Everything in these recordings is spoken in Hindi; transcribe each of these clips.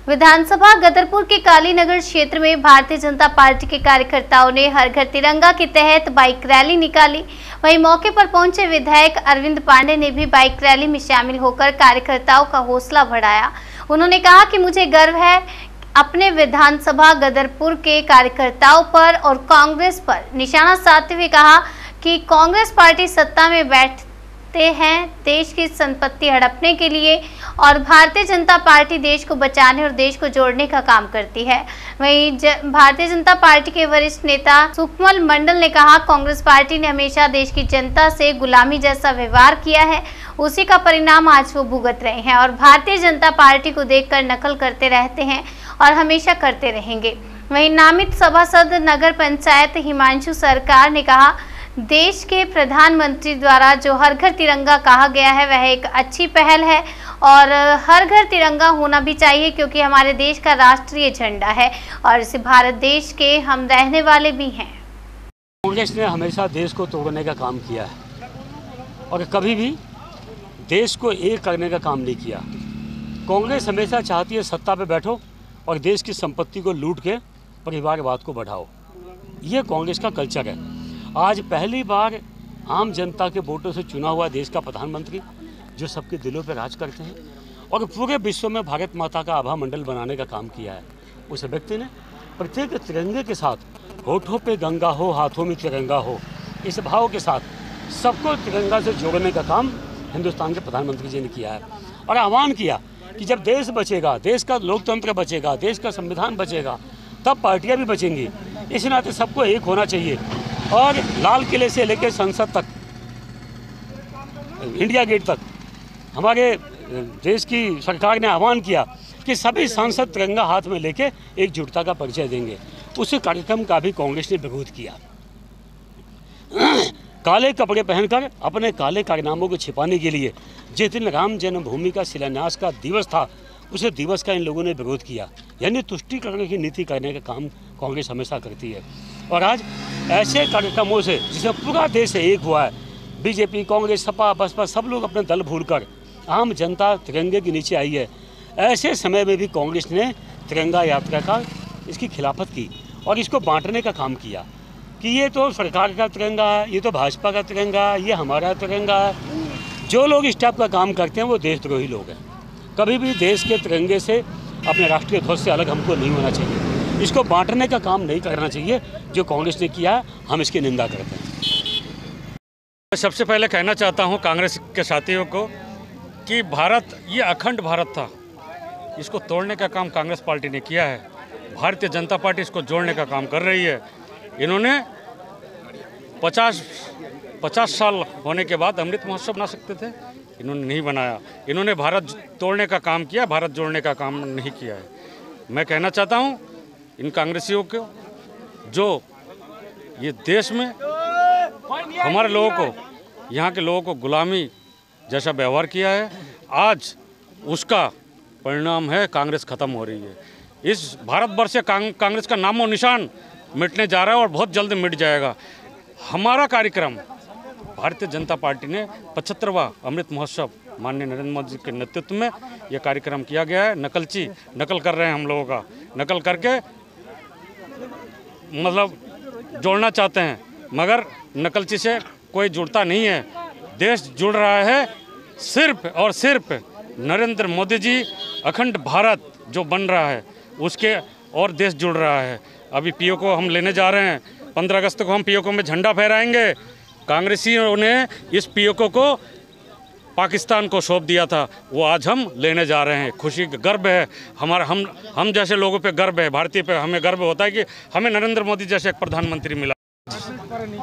विधानसभा गदरपुर के कालीनगर क्षेत्र में भारतीय जनता पार्टी के कार्यकर्ताओं ने हर घर तिरंगा के तहत बाइक रैली निकाली। वहीं मौके पर पहुंचे विधायक अरविंद पांडे ने भी बाइक रैली में शामिल होकर कार्यकर्ताओं का हौसला बढ़ाया। उन्होंने कहा कि मुझे गर्व है अपने विधानसभा गदरपुर के कार्यकर्ताओं पर और कांग्रेस पर निशाना साधते हुए कहा कि कांग्रेस पार्टी सत्ता में बैठते हैं देश की संपत्ति हड़पने के लिए और भारतीय जनता पार्टी देश को बचाने और देश को जोड़ने का काम करती है। वहीं भारतीय जनता पार्टी के वरिष्ठ नेता सुखमल मंडल ने कहा, कांग्रेस पार्टी ने हमेशा देश की जनता से गुलामी जैसा व्यवहार किया है, उसी का परिणाम आज वो भुगत रहे हैं और भारतीय जनता पार्टी को देखकर नकल करते रहते हैं और हमेशा करते रहेंगे। वहीं नामित सभासद नगर पंचायत हिमांशु सरकार ने कहा, देश के प्रधानमंत्री द्वारा जो हर घर तिरंगा कहा गया है वह एक अच्छी पहल है और हर घर तिरंगा होना भी चाहिए क्योंकि हमारे देश का राष्ट्रीय झंडा है और इस भारत देश के हम रहने वाले भी हैं। कांग्रेस ने हमेशा देश को तोड़ने का काम किया है और कभी भी देश को एक करने का काम नहीं किया। कांग्रेस हमेशा चाहती है सत्ता पे बैठो और देश की संपत्ति को लूट के परिवारवाद को बढ़ाओ। ये कांग्रेस का कल्चर है। आज पहली बार आम जनता के वोटों से चुना हुआ देश का प्रधानमंत्री जो सबके दिलों पर राज करते हैं और पूरे विश्व में भारत माता का आभा मंडल बनाने का काम किया है, उस व्यक्ति ने प्रत्येक तिरंगे के साथ होठों पे गंगा हो हाथों में तिरंगा हो, इस भाव के साथ सबको तिरंगा से जोड़ने का काम हिंदुस्तान के प्रधानमंत्री जी ने किया है और आह्वान किया कि जब देश बचेगा, देश का लोकतंत्र बचेगा, देश का संविधान बचेगा, तब पार्टियां भी बचेंगी। इस नाते सबको एक होना चाहिए और लाल किले से लेकर संसद तक, इंडिया गेट तक हमारे देश की सरकार ने आह्वान किया कि सभी सांसद तिरंगा हाथ में लेके एकजुटता का परिचय देंगे। उस कार्यक्रम का भी कांग्रेस ने विरोध किया। काले कपड़े पहनकर अपने काले कारनामों को छिपाने के लिए जिस दिन राम जन्मभूमि का शिलान्यास का दिवस था, उसे दिवस का इन लोगों ने विरोध किया। यानी तुष्टिकरण की नीति करने का काम कांग्रेस हमेशा करती है और आज ऐसे कार्यक्रमों से जिसमें पूरा देश एक हुआ है, बीजेपी, कांग्रेस, सपा, बसपा सब लोग अपने दल भूलकर आम जनता तिरंगे के नीचे आई है। ऐसे समय में भी कांग्रेस ने तिरंगा यात्रा का इसकी खिलाफत की और इसको बांटने का काम किया कि ये तो सरकार का तिरंगा है, ये तो भाजपा का तिरंगा है, ये हमारा तिरंगा है। जो लोग इस टाइप का काम करते हैं वो देशद्रोही लोग हैं। कभी भी देश के तिरंगे से, अपने राष्ट्रीय ध्वज से अलग हमको नहीं होना चाहिए। इसको बांटने का काम नहीं करना चाहिए जो कांग्रेस ने किया, हम इसकी निंदा करते हैं। सबसे पहले कहना चाहता हूं कांग्रेस के साथियों को कि भारत ये अखंड भारत था, इसको तोड़ने का काम कांग्रेस पार्टी ने किया है। भारतीय जनता पार्टी इसको जोड़ने का काम कर रही है। इन्होंने 50 साल होने के बाद अमृत महोत्सव बना सकते थे, इन्होंने नहीं बनाया। इन्होंने भारत तोड़ने का काम किया, भारत जोड़ने का काम नहीं किया है। मैं कहना चाहता हूं इन कांग्रेसियों को जो ये देश में हमारे लोगों को, यहाँ के लोगों को गुलामी जैसा व्यवहार किया है, आज उसका परिणाम है कांग्रेस खत्म हो रही है। इस भारतवर्ष से कांग्रेस का नामो निशान मिटने जा रहा है और बहुत जल्द मिट जाएगा। हमारा कार्यक्रम भारतीय जनता पार्टी ने 75वां अमृत महोत्सव माननीय नरेंद्र मोदी जी के नेतृत्व में यह कार्यक्रम किया गया है। नकल कर रहे हैं हम लोगों का, नकल करके मतलब जोड़ना चाहते हैं, मगर नकलची से कोई जुड़ता नहीं है। देश जुड़ रहा है सिर्फ और सिर्फ नरेंद्र मोदी जी, अखंड भारत जो बन रहा है उसके, और देश जुड़ रहा है। अभी पीओ को हम लेने जा रहे हैं, 15 अगस्त को हम पीओ में झंडा फहराएंगे। कांग्रेसियों ने इस पीओ को पाकिस्तान को सौंप दिया था, वो आज हम लेने जा रहे हैं। खुशी गर्व है हमारा, हम जैसे लोगों पे गर्व है, भारतीय पे हमें गर्व होता है कि हमें नरेंद्र मोदी जैसे एक प्रधानमंत्री मिला।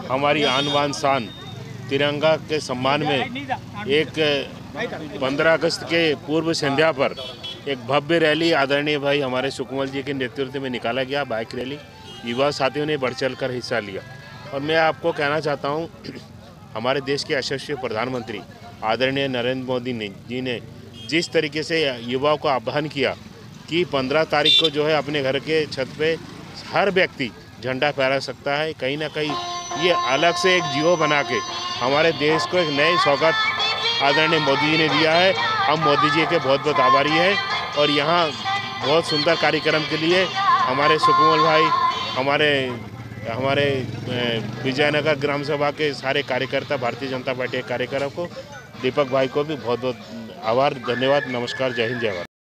हमारी आन बान शान तिरंगा के सम्मान में एक 15 अगस्त के पूर्व संध्या पर एक भव्य रैली आदरणीय भाई हमारे सुखमल जी के नेतृत्व में निकाला गया। बाइक रैली, युवा साथियों ने बढ़ चढ़ कर हिस्सा लिया और मैं आपको कहना चाहता हूं, हमारे देश के यशस्वी प्रधानमंत्री आदरणीय नरेंद्र मोदी जी ने जिस तरीके से युवाओं को आह्वान किया कि 15 तारीख को जो है अपने घर के छत पे हर व्यक्ति झंडा फहरा सकता है, कहीं ना कहीं ये अलग से एक जीवो बना के हमारे देश को एक नई सौगात आदरणीय मोदी जी ने दिया है। हम मोदी जी के बहुत बहुत आभारी हैं और यहाँ बहुत सुंदर कार्यक्रम के लिए हमारे सुकमल भाई, हमारे विजयनगर ग्राम सभा के सारे कार्यकर्ता, भारतीय जनता पार्टी के कार्यकर्ताओं को, दीपक भाई को भी बहुत बहुत आभार, धन्यवाद, नमस्कार, जय हिंद, जय भारत।